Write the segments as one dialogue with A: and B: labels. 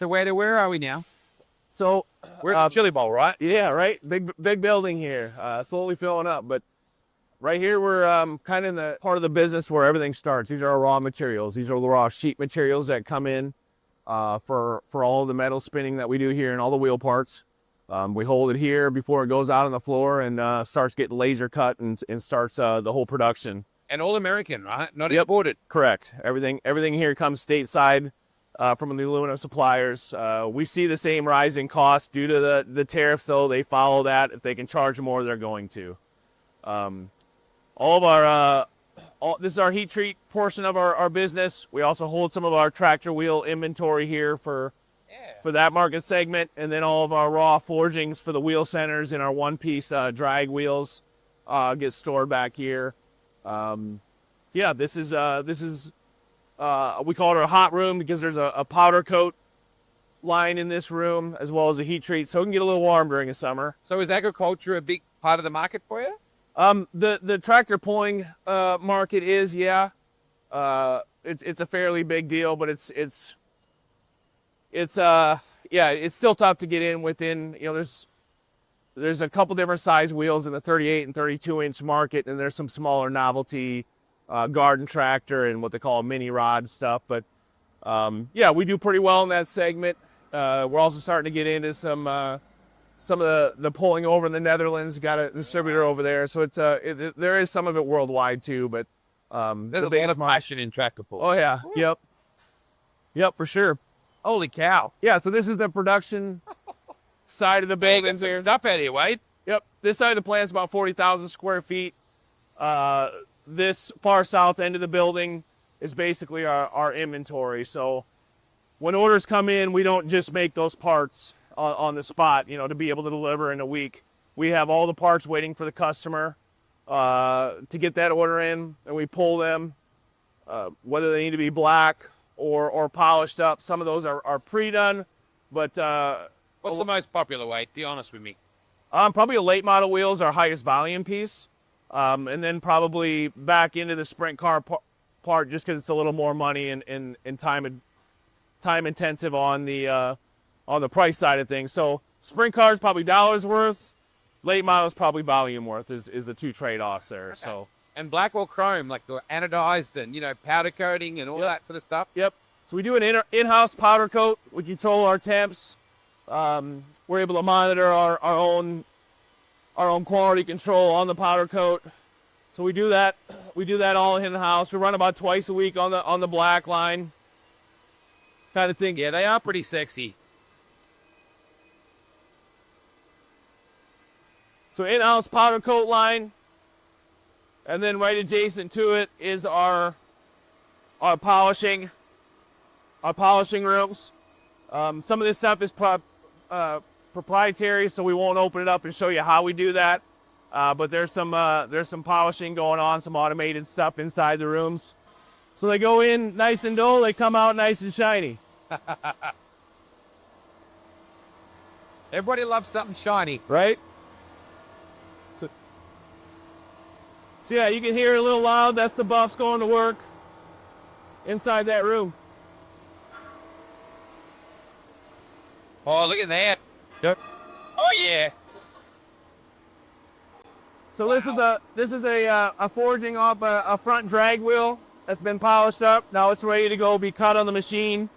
A: So where are we now?
B: So
A: We're at the Chili Bowl, right?
B: yeah, right. Big building here, slowly filling up. But right here we're kind of in the part of the business where everything starts. These are our raw materials. These are the raw sheet materials that come in for all the metal spinning that we do here and all the wheel parts. We hold it here before it goes out on the floor and starts getting laser cut and starts the whole production.
A: And all American, right? Not
B: Yep.
A: imported.
B: Correct. Everything here comes stateside from the aluminum suppliers. We see the same rising costs due to the tariffs, so they follow that. If they can charge more, they're going to. All of our this is our heat treat portion of our business. We also hold some of our tractor wheel inventory here for that market segment, and then all of our raw forgings for the wheel centers and our one-piece drag wheels get stored back here. Yeah, this is we call it a hot room because there's a powder coat line in this room as well as a heat treat, so it can get a little warm during the summer.
A: So is agriculture a big part of the market for you?
B: The tractor pulling market is, yeah. It's a fairly big deal, but it's still tough to get in within, there's a couple different size wheels in the 38 and 32 inch market, and there's some smaller novelty garden tractor and what they call mini rod stuff. But yeah, we do pretty well in that segment. We're also starting to get into some of the pulling over in the Netherlands. Got a distributor over there, so there is some of it worldwide too. But
A: There's a lot of passion in tractor pull.
B: Oh yeah, yep, for sure.
A: Holy cow.
B: Yeah, so this is the production side of the building there.
A: Up out here, Wade.
B: Yep, this side of the plant's about 40,000 square feet. This far south end of the building is basically our inventory. So when orders come in, we don't just make those parts on the spot, to be able to deliver in a week. We have all the parts waiting for the customer to get that order in, and we pull them, whether they need to be black or polished up. Some of those are pre-done, but
A: What's the most popular, Wade? Be honest with me.
B: probably a late model wheel is our highest volume piece, and then probably back into the sprint car part just because it's a little more money and time intensive on the price side of things. So sprint cars probably dollars worth, late models probably volume worth is the two trade-offs there.
A: Okay.
B: So
A: And black or chrome, like the anodized and, powder coating and all that sort of stuff.
B: yep. So we do an in-house powder coat. We control our temps. We're able to monitor our own quality control on the powder coat. So we do that. We do that all in the house. We run about twice a week on the black line. Kind of thing.
A: Yeah, they are pretty sexy.
B: So in-house powder coat line, and then right adjacent to it is our polishing rooms. Some of this stuff is proprietary, so we won't open it up and show you how we do that. But there's some polishing going on, some automated stuff inside the rooms. So they go in nice and dull, they come out nice and shiny.
A: Everybody loves something shiny.
B: Right? So yeah, you can hear it a little loud. That's the buffs going to work inside that room.
A: Oh, look at that. Oh, yeah.
B: So this is a forging off a front drag wheel that's been polished up. Now it's ready to go be cut on the machine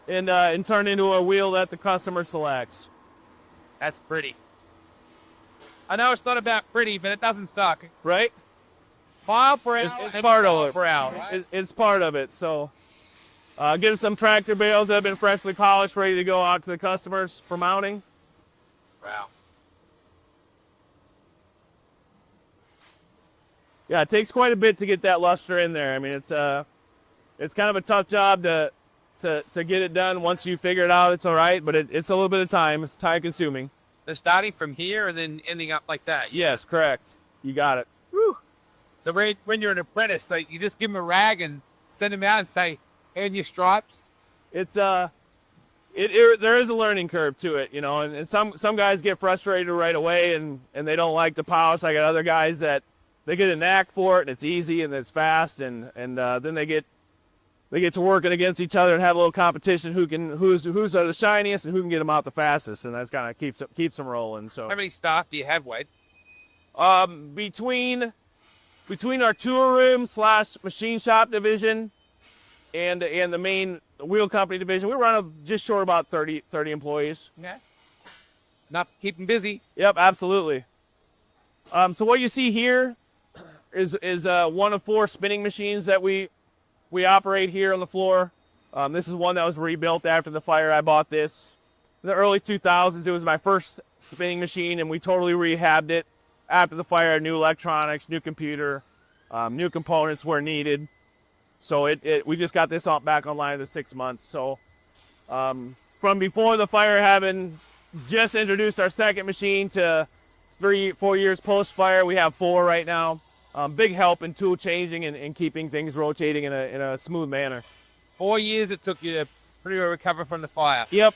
B: and turned into a wheel that the customer selects.
A: That's pretty. I know it's not about pretty, but it doesn't suck.
B: Right?
A: Mile per hour.
B: It's part of it.
A: Per hour, right?
B: It's part of it. So getting some tractor bales that have been freshly polished, ready to go out to the customers for mounting.
A: Wow.
B: Yeah, it takes quite a bit to get that luster in there. I mean, it's kind of a tough job to get it done. Once you figure it out, it's all right, but it's a little bit of time. It's time consuming.
A: They're starting from here and then ending up like that.
B: Yes, correct. You got it.
A: Woo. So when you're an apprentice, like, you just give them a rag and send them out and say, earn your stripes.
B: It's there is a learning curve to it, and some guys get frustrated right away and they don't like the polish. I got other guys that they get a knack for it and it's easy and it's fast and then they get they get to working against each other and have a little competition who's the shiniest and who can get them out the fastest, and that's kind of keeps them rolling. So
A: How many staff do you have, Wade?
B: between our tour room / machine shop division and the main wheel company division, we run just short about 30 employees.
A: Okay. Enough to keep them busy.
B: Yep, absolutely. So what you see here is one of 4 spinning machines that we operate here on the floor. This is one that was rebuilt after the fire. I bought this in the early 2000s. It was my first spinning machine, and we totally rehabbed it after the fire. New electronics, new computer, new components where needed. So we just got this back online in the 6 months. So from before the fire, having just introduced our second machine, to 3-4 years post fire, we have 4 right now. Big help in tool changing and keeping things rotating in a smooth manner.
A: 4 years it took you to pretty well recover from the fire.
B: Yep.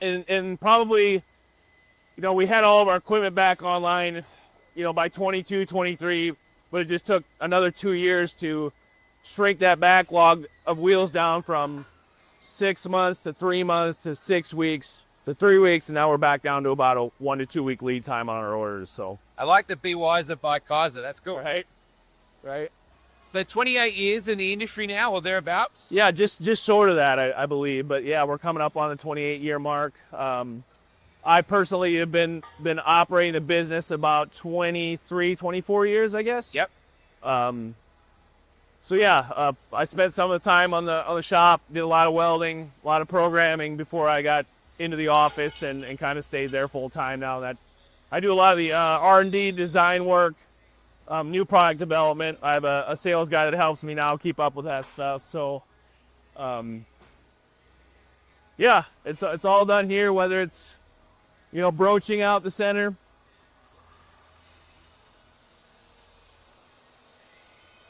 B: And probably, we had all of our equipment back online, by 22, 23, but it just took another 2 years to shrink that backlog of wheels down from 6 months to 3 months to 6 weeks to 3 weeks, and now we're back down to about a 1 to 2 week lead time on our orders. So
A: I like the Be Wiser by Keizer. That's cool.
B: Right.
A: So 28 years in the industry now, or thereabouts?
B: Yeah, just short of that, I believe. But yeah, we're coming up on the 28-year mark. I personally have been operating the business about 23, 24 years, I guess.
A: Yep.
B: So yeah, I spent some of the time on the shop, did a lot of welding, a lot of programming before I got into the office, and kind of stayed there full time. Now that I do a lot of the R&D design work, new product development. I have a sales guy that helps me now keep up with that stuff. So yeah, it's all done here, whether it's broaching out the center.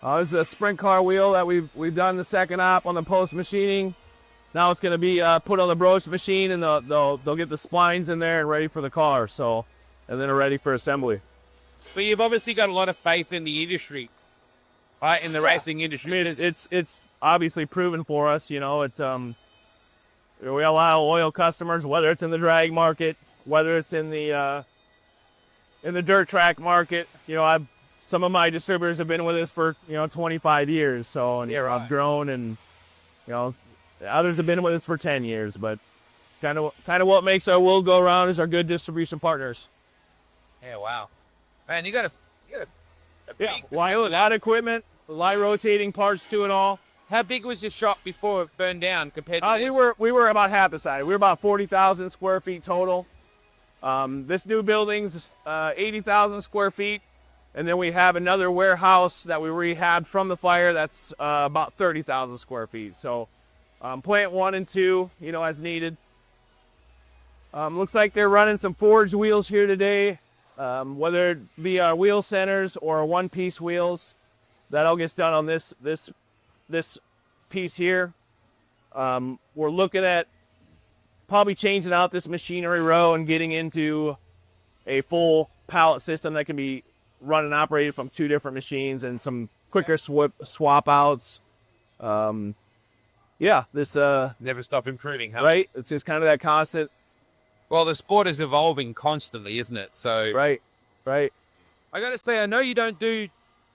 B: This is a sprint car wheel that we've done the second op on the post machining. Now it's going to be put on the broach machine, and they'll get the splines in there and ready for the car. So, and then they're ready for assembly.
A: But you've obviously got a lot of faith in the industry, right? In the racing industry.
B: I mean, it's obviously proven for us. It's we have a lot of loyal customers, whether it's in the drag market, whether it's in the dirt track market. Some of my distributors have been with us for 25 years. So, and
A: Yeah, right.
B: I've grown, and others have been with us for 10 years. But kind of what makes our world go around is our good distribution partners.
A: Yeah, wow. Man, you got a big...
B: That equipment, light rotating parts to it all.
A: How big was your shop before it burned down compared to this?
B: We were about half the size. We were about 40,000 square feet total. This new building's 80,000 square feet. And then we have another warehouse that we rehabbed from the fire that's about 30,000 square feet. So plant 1 and 2, as needed. Looks like they're running some forged wheels here today, whether it be our wheel centers or one-piece wheels. That all gets done on this piece here. We're looking at probably changing out this machinery row and getting into a full pallet system that can be run and operated from 2 different machines, and some quicker swap outs. This
A: Never stop improving, huh?
B: right. It's just kind of that constant.
A: Well, the sport is evolving constantly, isn't it? So
B: Right.
A: I got to say, I know you don't do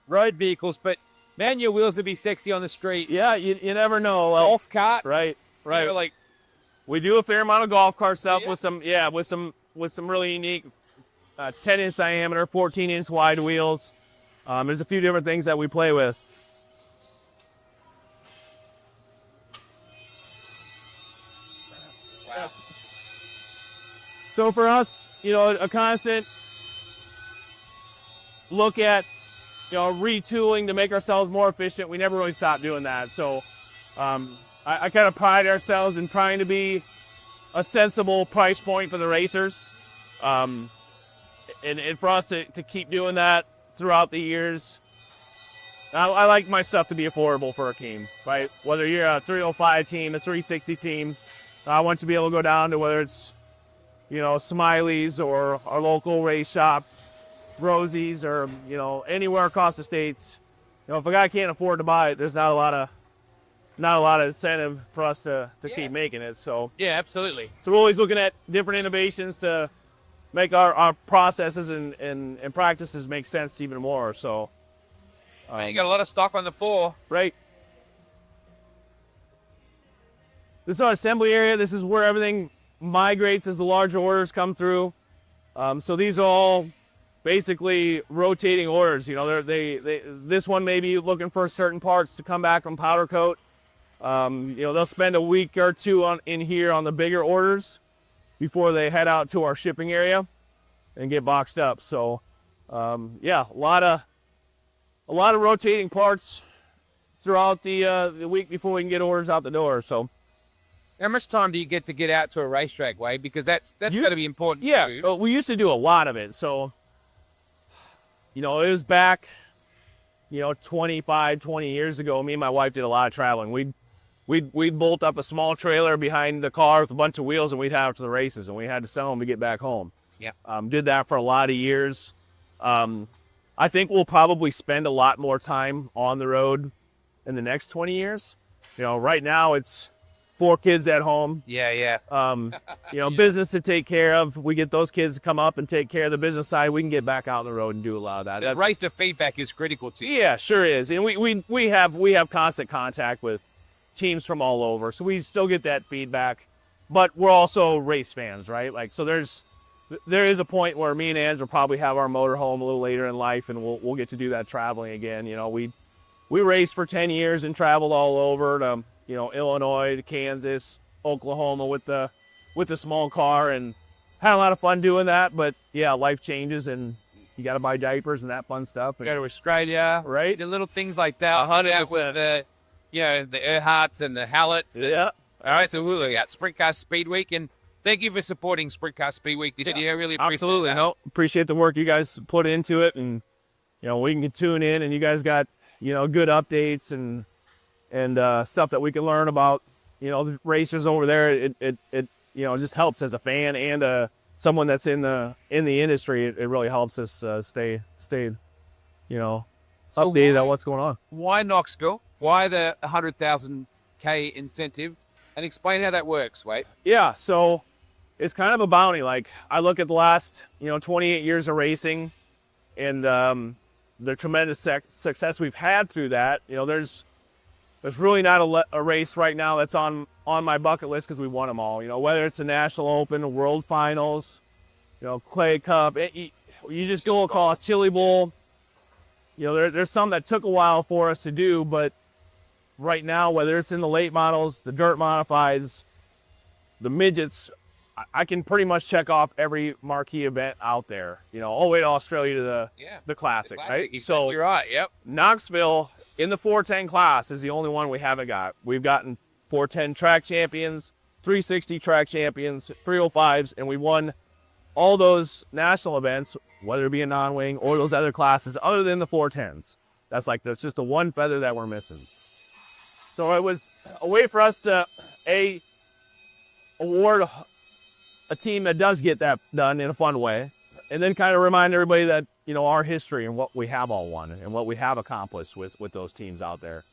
A: road vehicles, but man, your wheels would be sexy on the street.
B: Yeah, you never know.
A: Golf cart.
B: Right.
A: Like,
B: We do a fair amount of golf cart stuff
A: Yeah.
B: with some really unique 10-inch diameter, 14-inch wide wheels. There's a few different things that we play with.
A: wow.
B: So for us, a constant look at, retooling to make ourselves more efficient. We never really stop doing that. So I kind of pride ourselves in trying to be a sensible price point for the racers. And for us to keep doing that throughout the years, I like my stuff to be affordable for a team, right? Whether you're a 305 team, a 360 team, I want you to be able to go down to whether it's, Smiley's or our local race shop, Rosie's, or, anywhere across the states. If a guy can't afford to buy it, there's not a lot not a lot of incentive for us to
A: Yeah.
B: keep making it. So
A: Yeah, absolutely.
B: we're always looking at different innovations to make our processes and practices make sense even more. So
A: You got a lot of stock on the floor.
B: right. This is our assembly area. This is where everything migrates as the larger orders come through. So these are all basically rotating orders. You know, this one may be looking for certain parts to come back from powder coat. You know, they'll spend a week or two in here on the bigger orders before they head out to our shipping area and get boxed up. So yeah, a lot of rotating parts throughout the week before we can get orders out the door. So.
A: How much time do you get out to a racetrack, Wade? Because that's got to be important.
B: Yeah,
A: too.
B: we used to do a lot of it. So, you know, it was back, you know, 25, 20 years ago. Me and my wife did a lot of traveling. We'd bolt up a small trailer behind the car with a bunch of wheels, and we'd have it to the races, and we had to sell them to get back home.
A: Yeah.
B: Did that for a lot of years. I think we'll probably spend a lot more time on the road in the next 20 years. You know, right now it's 4 kids at home.
A: Yeah.
B: You know, business to take care of. We get those kids to come up and take care of the business side. We can get back out on the road and do a lot of that.
A: The racer feedback is critical to you.
B: Yeah, sure is. And we have constant contact with teams from all over, so we still get that feedback. But we're also race fans, right? Like, so there is a point where me and Ange will probably have our motorhome a little later in life, and we'll get to do that traveling again. You know, we raced for 10 years and traveled all over to, you know, Illinois, to Kansas, Oklahoma with the small car, and had a lot of fun doing that. But yeah, life changes, and you got to buy diapers and that fun stuff.
A: Go to Australia,
B: right?
A: The little things like that.
B: 100%.
A: With the, you know, the Earharts and the Hallets.
B: Yeah.
A: All right, so we'll look at Sprint Car Speed Week, and thank you for supporting Sprint Car Speed Week. Yeah, really appreciate
B: Absolutely.
A: that.
B: No, appreciate the work you guys put into it, and you know, we can tune in, and you guys got, you know, good updates and stuff that we can learn about, you know, the racers over there. It you know, just helps as a fan and someone that's in the industry. It really helps us stay you know, updated on what's going on.
A: Why Knoxville? Why the 100,000 K incentive? And explain how that works, Wade.
B: Yeah, so it's kind of a bounty. Like, I look at the last, you know, 28 years of racing, and the tremendous success we've had through that. You know, there's really not a race right now that's on my bucket list because we won them all. You know, whether it's the National Open, World Finals, you know, Clay Cup, you just go across Chili Bowl. You know, there's some that took a while for us to do, but right now, whether it's in the late models, the dirt modifieds, the midgets, I can pretty much check off every marquee event out there. You know, all the way to Australia to the classic, right?
A: Exactly.
B: So
A: You're right. Yep.
B: Knoxville in the 410 class is the only one we haven't got. We've gotten 410 track champions, 360 track champions, 305s, and we won all those national events, whether it be a non-wing or those other classes, other than the 410s. That's just the one feather that we're missing. So it was a way for us to award a team that does get that done in a fun way, and then kind of remind everybody that, you know, our history and what we have all won and what we have accomplished with those teams out there.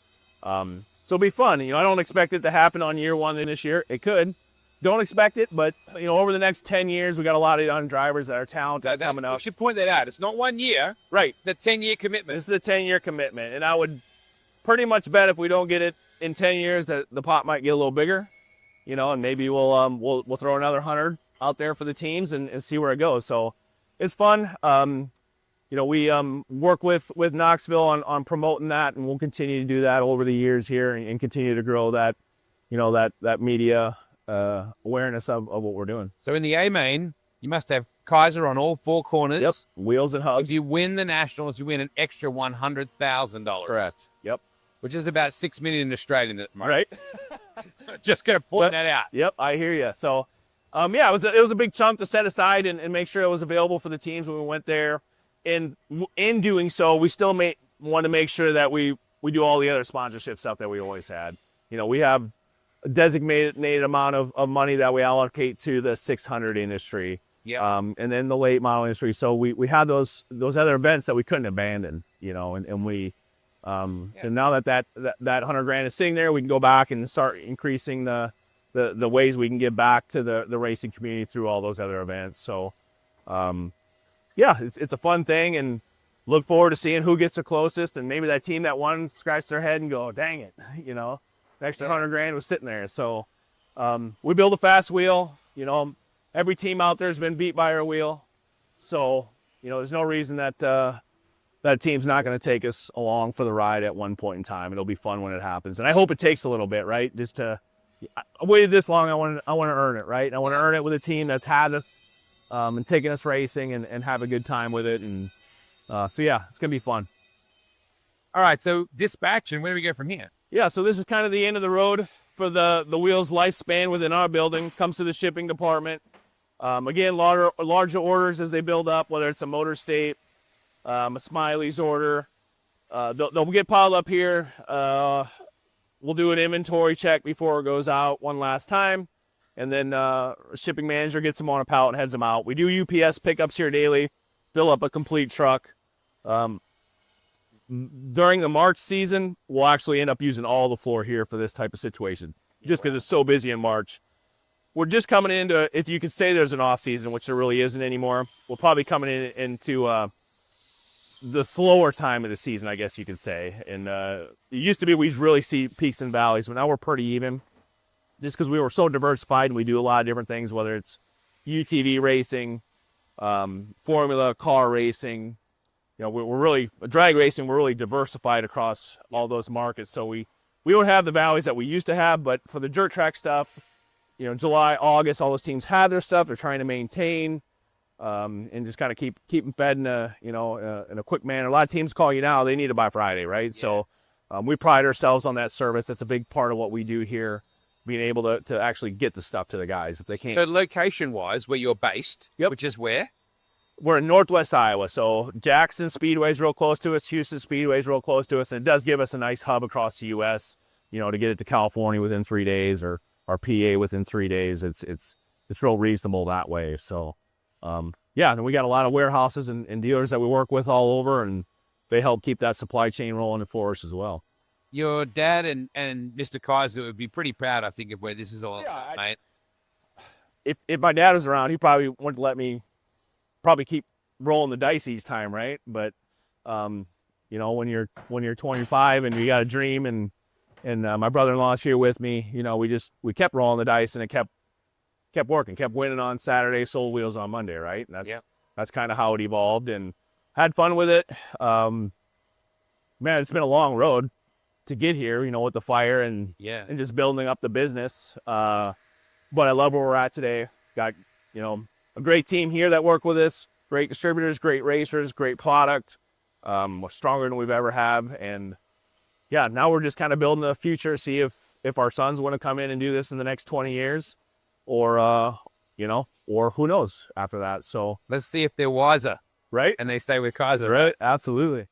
B: So it'll be fun. You know, I don't expect it to happen on year one this year. It could. Don't expect it, but, you know, over the next 10 years, we got a lot of young drivers that are talented coming up.
A: We should point that out. It's not 1 year.
B: Right.
A: The 10-year commitment.
B: This is a 10-year commitment, and I would pretty much bet if we don't get it in 10 years that the pot might get a little bigger, you know, and maybe we'll throw another 100 out there for the teams and see where it goes. So it's fun. You know, we work with Knoxville on promoting that, and we'll continue to do that over the years here and continue to grow that, you know, that media awareness of what we're doing.
A: So in the A main, you must have Keizer on all 4 corners.
B: Yep. Wheels and hubs.
A: If you win the Nationals, you win an extra $100,000.
B: Correct. Yep.
A: Which is about 6 million Australian at the moment.
B: Right.
A: Just gonna point that out.
B: Yep, I hear you. So, yeah, it was a big chunk to set aside and make sure it was available for the teams when we went there. And in doing so, we still want to make sure that we do all the other sponsorship stuff that we always had. You know, we have a designated amount of money that we allocate to the 600 industry.
A: Yeah.
B: And then the late model industry. So we had those other events that we couldn't abandon, you know, and we And now that 100 grand is sitting there, we can go back and start increasing the ways we can give back to the racing community through all those other events. So, yeah, it's a fun thing, and look forward to seeing who gets the closest, and maybe that team that won scratch their head and go, dang it, you know, the extra 100 grand was sitting there. So, we build a fast wheel. You know, every team out there has been beat by our wheel. So, you know, there's no reason that that team's not going to take us along for the ride at one point in time. It'll be fun when it happens. And I hope it takes a little bit, right? Just to, I waited this long, I want to earn it, right? I want to earn it with a team that's had us and taking us racing and have a good time with it. And so, yeah, it's going to be fun.
A: All right, so dispatch, and where do we go from here?
B: Yeah, so this is kind of the end of the road for the wheel's lifespan within our building. Comes to the shipping department. Again, larger orders as they build up, whether it's a Motor State, a Smiley's order. They'll get piled up here. We'll do an inventory check before it goes out one last time. And then a shipping manager gets them on a pallet and heads them out. We do UPS pickups here daily, fill up a complete truck. During the March season, we'll actually end up using all the floor here for this type of situation, just because it's so busy in March. We're just coming into, if you could say there's an off season, which there really isn't anymore, we're probably coming into the slower time of the season, I guess you could say. And it used to be we'd really see peaks and valleys, but now we're pretty even, just because we were so diversified and we do a lot of different things, whether it's UTV racing, formula car racing. You know, we're really drag racing. We're really diversified across all those markets. So we don't have the valleys that we used to have, but for the dirt track stuff, you know, July, August, all those teams have their stuff. They're trying to maintain and just kind of keep them fed in a quick manner. A lot of teams call you now; they need it by Friday, right? Yeah. So we pride ourselves on that service. That's a big part of what we do here, being able to actually get the stuff to the guys if they can't.
A: So location-wise, where you're based,
B: yep.
A: Which is where?
B: We're in Northwest Iowa, so Jackson Speedway is real close to us. Houston Speedway is real close to us, and it does give us a nice hub across the U.S. You know, to get it to California within 3 days, or PA within 3 days. It's real reasonable that way. So, yeah, and we got a lot of warehouses and dealers that we work with all over, and they help keep that supply chain rolling for us as well.
A: Your dad and Mr. Keizer would be pretty proud, I think, of where this is all about, mate.
B: If my dad was around, he probably wouldn't let me probably keep rolling the dice each time, right? But you know, when you're 25 and you got a dream, and my brother-in-law's here with me, you know, we kept rolling the dice, and it kept working, kept winning on Saturday, sold wheels on Monday, right? And that's kind of how it evolved, and had fun with it. Man, it's been a long road to get here, you know, with the fire and just building up the business. But I love where we're at today. Got, you know, a great team here that work with us, great distributors, great racers, great product. We're stronger than we've ever have. And yeah, now we're just kind of building the future, see if our sons want to come in and do this in the next 20 years or, you know, or who knows after that. So
A: let's see if they're wiser.
B: Right.
A: And they stay with Keizer.
B: Right. Absolutely.